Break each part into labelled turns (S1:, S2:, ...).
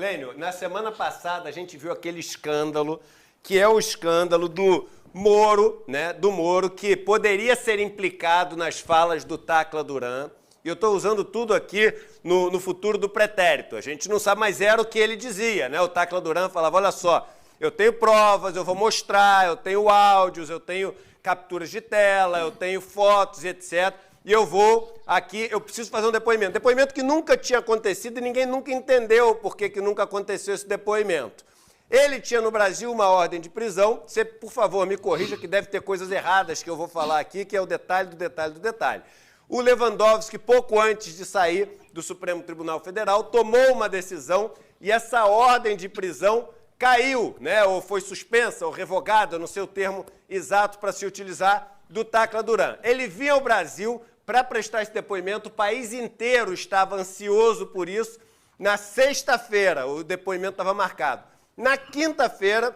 S1: Lênio, na semana passada a gente viu aquele escândalo, que é o escândalo do Moro, né? Do Moro, que poderia ser implicado nas falas do Tacla Duran. E eu estou usando tudo aqui no futuro do pretérito. A gente não sabe, mas era o que ele dizia, né? O Tacla Duran falava, olha só, eu tenho provas, eu vou mostrar, eu tenho áudios, eu tenho capturas de tela, eu tenho fotos, etc. E eu vou aqui, eu preciso fazer um depoimento. Depoimento que nunca tinha acontecido e ninguém nunca entendeu por que nunca aconteceu esse depoimento. Ele tinha no Brasil uma ordem de prisão. Você, por favor, me corrija que deve ter coisas erradas que eu vou falar aqui, que é o detalhe do detalhe do detalhe. O Lewandowski, pouco antes de sair do Supremo Tribunal Federal, tomou uma decisão e essa ordem de prisão caiu, né, ou foi suspensa, ou revogada, não sei o termo exato para se utilizar, do Tacla Duran. Ele vinha ao Brasil para prestar esse depoimento, o país inteiro estava ansioso por isso. Na sexta-feira, o depoimento estava marcado. Na quinta-feira,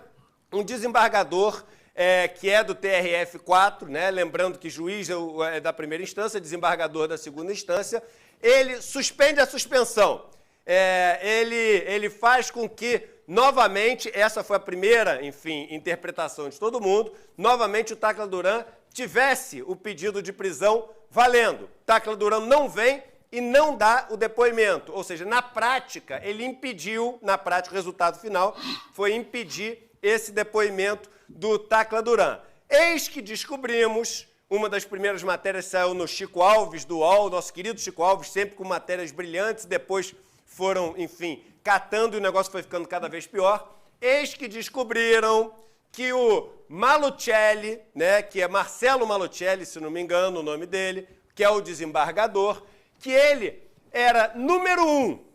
S1: um desembargador, que é do TRF4, né, lembrando que juiz é da primeira instância, desembargador da segunda instância, ele suspende a suspensão. Ele faz com que, novamente, essa foi a primeira, enfim, interpretação de todo mundo, novamente o Tacla Duran tivesse o pedido de prisão valendo. Tacla Duran não vem e não dá o depoimento. Ou seja, na prática, ele impediu, na prática, o resultado final foi impedir esse depoimento do Tacla Duran. Eis que descobrimos, uma das primeiras matérias saiu no Chico Alves, do UOL, nosso querido Chico Alves, sempre com matérias brilhantes, depois foram, enfim, catando e o negócio foi ficando cada vez pior. Eis que descobriram que o Malucelli, né, que é Marcelo Malucelli, se não me engano o nome dele, que é o desembargador, que ele era, número 1,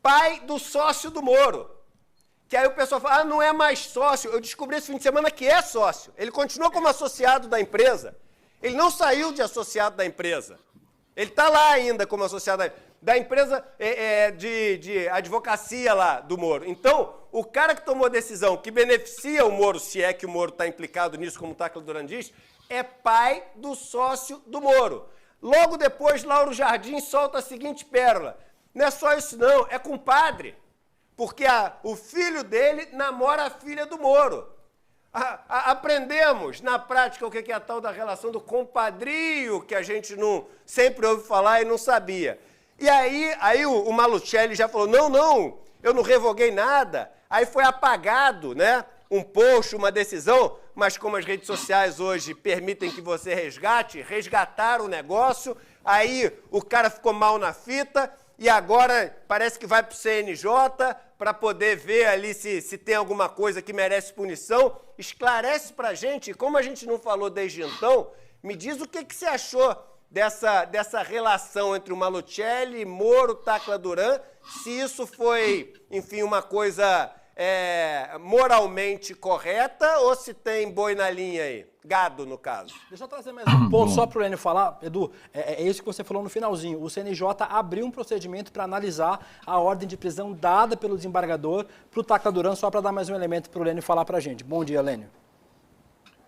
S1: pai do sócio do Moro. Que aí o pessoal fala, não é mais sócio. Eu descobri esse fim de semana que é sócio. Ele continua como associado da empresa. Ele não saiu de associado da empresa. Ele está lá ainda como associado da empresa de advocacia lá do Moro. Então, o cara que tomou a decisão que beneficia o Moro, se é que o Moro está implicado nisso, como o Tacla Duran diz, é pai do sócio do Moro. Logo depois, Lauro Jardim solta a seguinte pérola. Não é só isso não, é compadre. Porque o filho dele namora a filha do Moro. Aprendemos na prática o que é a tal da relação do compadrio, que a gente não sempre ouve falar e não sabia. E aí o Malucelli já falou, não, eu não revoguei nada. Aí foi apagado, né, um post, uma decisão, mas como as redes sociais hoje permitem que você resgataram o negócio, aí o cara ficou mal na fita e agora parece que vai para o CNJ para poder ver ali se tem alguma coisa que merece punição. Esclarece para a gente, como a gente não falou desde então, me diz o que você achou dessa relação entre o Malucelli, Moro, Tacla Duran, se isso foi, enfim, uma coisa moralmente correta ou se tem boi na linha aí? Gado, no caso.
S2: Deixa eu trazer mais um ponto só para o Lênio falar. Edu, é isso que você falou no finalzinho. O CNJ abriu um procedimento para analisar a ordem de prisão dada pelo desembargador para o Tacla Duran, só para dar mais um elemento para o Lênio falar para a gente. Bom dia, Lênio.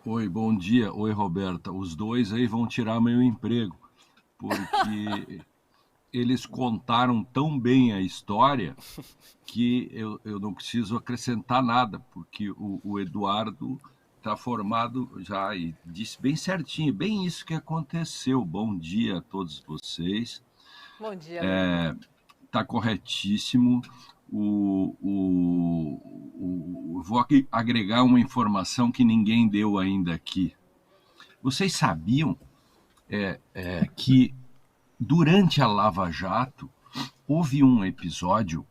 S3: Oi, bom dia. Oi, Roberta. Os dois aí vão tirar meu emprego, porque eles contaram tão bem a história que eu não preciso acrescentar nada, porque o Eduardo está formado já e disse bem certinho, bem isso que aconteceu. Bom dia a todos vocês.
S4: Bom dia.
S3: Está corretíssimo. Vou aqui agregar uma informação que ninguém deu ainda aqui. Vocês sabiam que durante a Lava Jato houve um episódio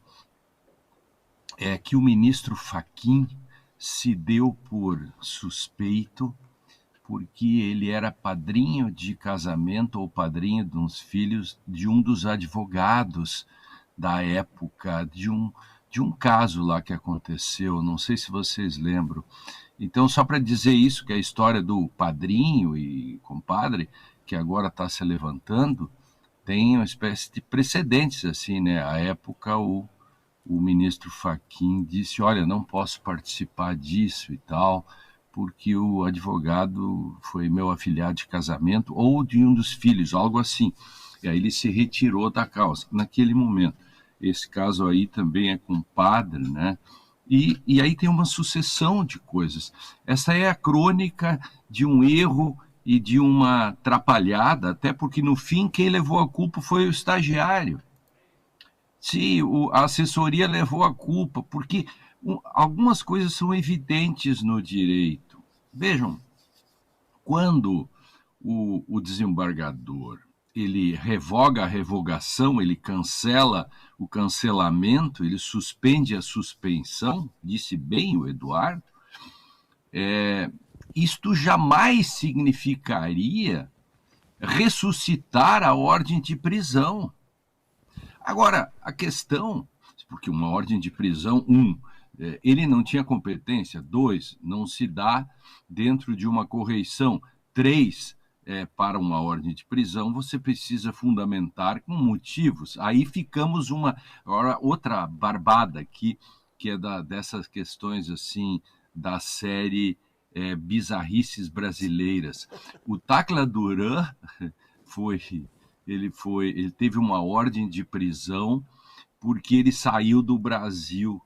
S3: que o ministro Fachin se deu por suspeito porque ele era padrinho de casamento ou padrinho dos filhos de um dos advogados da época, de um caso lá que aconteceu, não sei se vocês lembram. Então, só para dizer isso, que a história do padrinho e compadre, que agora está se levantando, tem uma espécie de precedentes, assim, né? À época, o ministro Fachin disse, olha, não posso participar disso e tal, porque o advogado foi meu afilhado de casamento ou de um dos filhos, algo assim. E aí ele se retirou da causa, naquele momento. esse caso aí também é compadre, né? E aí tem uma sucessão de coisas. Essa é a crônica de um erro e de uma atrapalhada, até porque no fim quem levou a culpa foi o estagiário. Sim, a assessoria levou a culpa, porque algumas coisas são evidentes no direito. Vejam, quando o desembargador ele revoga a revogação, ele cancela o cancelamento, ele suspende a suspensão, disse bem o Eduardo, isto jamais significaria ressuscitar a ordem de prisão. Agora, a questão, porque uma ordem de prisão, ele não tinha competência, 2, não se dá dentro de uma correição, 3, para uma ordem de prisão, você precisa fundamentar com motivos. Aí ficamos outra barbada aqui, que é dessas questões assim, da série Bizarrices Brasileiras. O Tacla Duran ele teve uma ordem de prisão porque ele saiu do Brasil.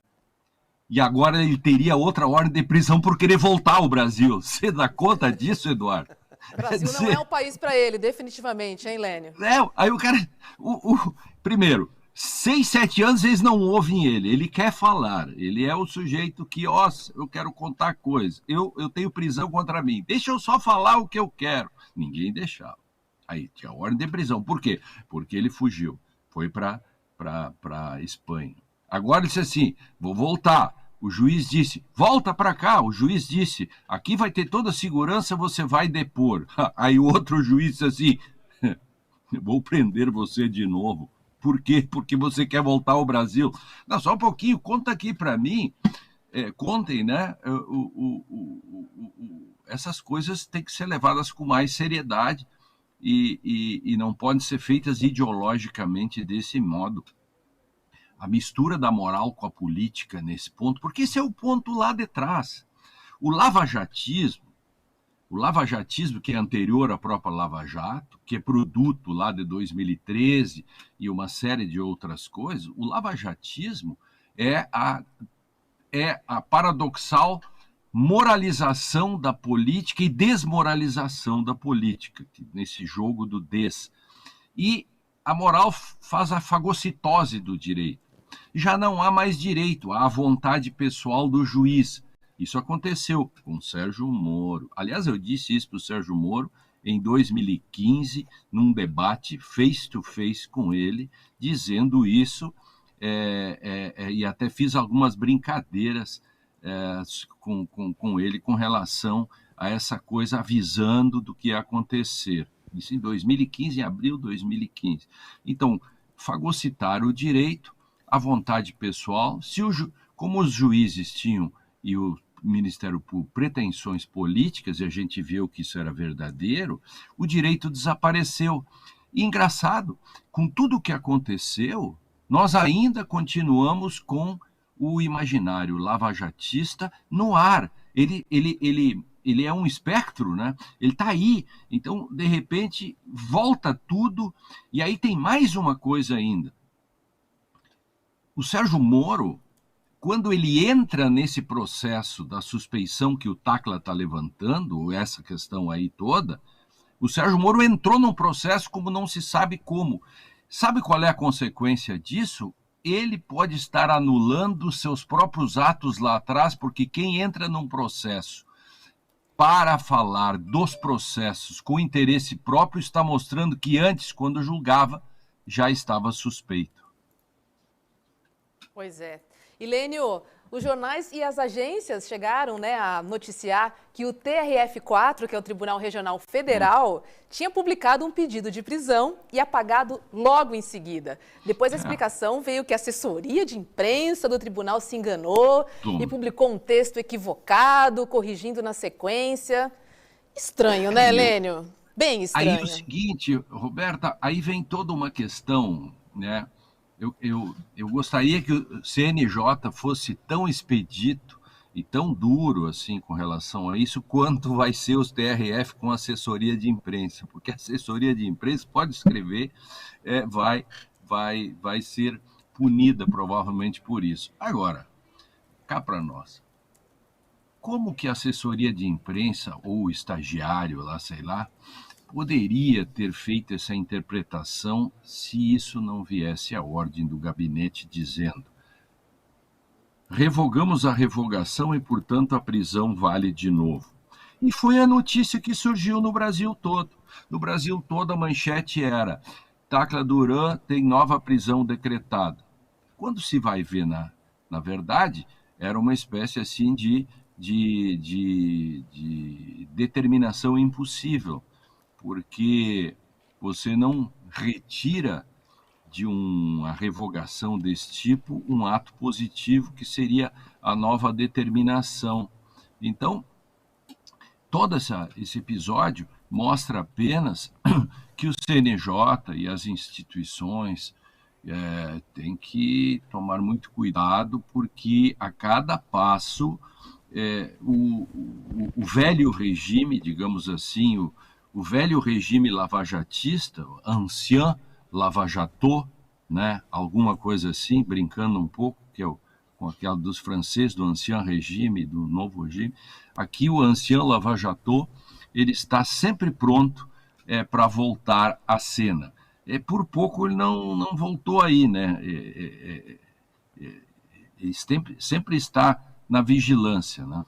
S3: E agora ele teria outra ordem de prisão por querer voltar ao Brasil. Você dá conta disso, Eduardo?
S4: O Brasil não é um país para ele, definitivamente, hein, Lênio?
S3: Aí o cara... Primeiro, 6, 7 anos eles não ouvem ele quer falar. Ele é o sujeito que, eu quero contar coisas. Eu tenho prisão contra mim. Deixa eu só falar o que eu quero. Ninguém deixava. Aí tinha ordem de prisão. Por quê? Porque ele fugiu. Foi para Espanha. Agora ele disse assim, vou voltar. O juiz disse, volta para cá. O juiz disse, aqui vai ter toda a segurança, você vai depor. Aí o outro juiz disse assim, vou prender você de novo. Por quê? Porque você quer voltar ao Brasil. Não, só um pouquinho, conta aqui para mim. Contem, né? Essas coisas têm que ser levadas com mais seriedade. E não podem ser feitas ideologicamente desse modo. A mistura da moral com a política nesse ponto, porque esse é o ponto lá de trás. O lavajatismo, que é anterior à própria Lava Jato, que é produto lá de 2013 e uma série de outras coisas, o lavajatismo é a paradoxal moralização da política e desmoralização da política, nesse jogo do des. E a moral faz a fagocitose do direito. Já não há mais direito, há a vontade pessoal do juiz. Isso aconteceu com o Sérgio Moro. Aliás, eu disse isso para o Sérgio Moro em 2015, num debate face-to-face com ele, dizendo isso, e até fiz algumas brincadeiras com ele com relação a essa coisa, avisando do que ia acontecer. Isso em 2015, em abril de 2015. Então, fagocitar o direito, a vontade pessoal, como os juízes tinham e o Ministério Público pretensões políticas, e a gente viu que isso era verdadeiro, o direito desapareceu. E engraçado, com tudo o que aconteceu, nós ainda continuamos com o imaginário lavajatista no ar. Ele é um espectro, né? Ele está aí. Então, de repente, volta tudo. E aí tem mais uma coisa ainda. O Sérgio Moro, quando ele entra nesse processo da suspeição que o Tacla está levantando, essa questão aí toda, o Sérgio Moro entrou num processo como não se sabe como. Sabe qual é a consequência disso? Ele pode estar anulando seus próprios atos lá atrás, porque quem entra num processo para falar dos processos com interesse próprio está mostrando que antes, quando julgava, já estava suspeito.
S4: Pois é. E, Lênio, os jornais e as agências chegaram, né, a noticiar que o TRF4, que é o Tribunal Regional Federal, tinha publicado um pedido de prisão e apagado logo em seguida. Depois da explicação veio que a assessoria de imprensa do tribunal se enganou e publicou um texto equivocado, corrigindo na sequência. Estranho, né, Lênio? Bem estranho.
S3: Aí é o seguinte, Roberta, aí vem toda uma questão, né? Eu gostaria que o CNJ fosse tão expedito e tão duro assim com relação a isso, quanto vai ser os TRF com assessoria de imprensa, porque a assessoria de imprensa pode escrever, vai ser punida provavelmente por isso. Agora, cá para nós. Como que a assessoria de imprensa ou o estagiário, lá, sei lá, poderia ter feito essa interpretação se isso não viesse à ordem do gabinete dizendo: revogamos a revogação e, portanto, a prisão vale de novo. E foi a notícia que surgiu no Brasil todo. No Brasil todo a manchete era: Tacla Duran tem nova prisão decretada. Quando se vai ver, na verdade, era uma espécie assim de determinação impossível, porque você não retira de uma revogação desse tipo um ato positivo que seria a nova determinação. Então, todo esse episódio mostra apenas que o CNJ e as instituições têm que tomar muito cuidado, porque a cada passo o velho regime, digamos assim, o velho regime lavajatista, ancien lavajato, né, alguma coisa assim, brincando um pouco, que é com aquela dos franceses, do ancien regime, do novo regime. Aqui o ancien lavajato, ele está sempre pronto para voltar à cena. Por pouco ele não voltou aí, né? Ele sempre está na vigilância, né?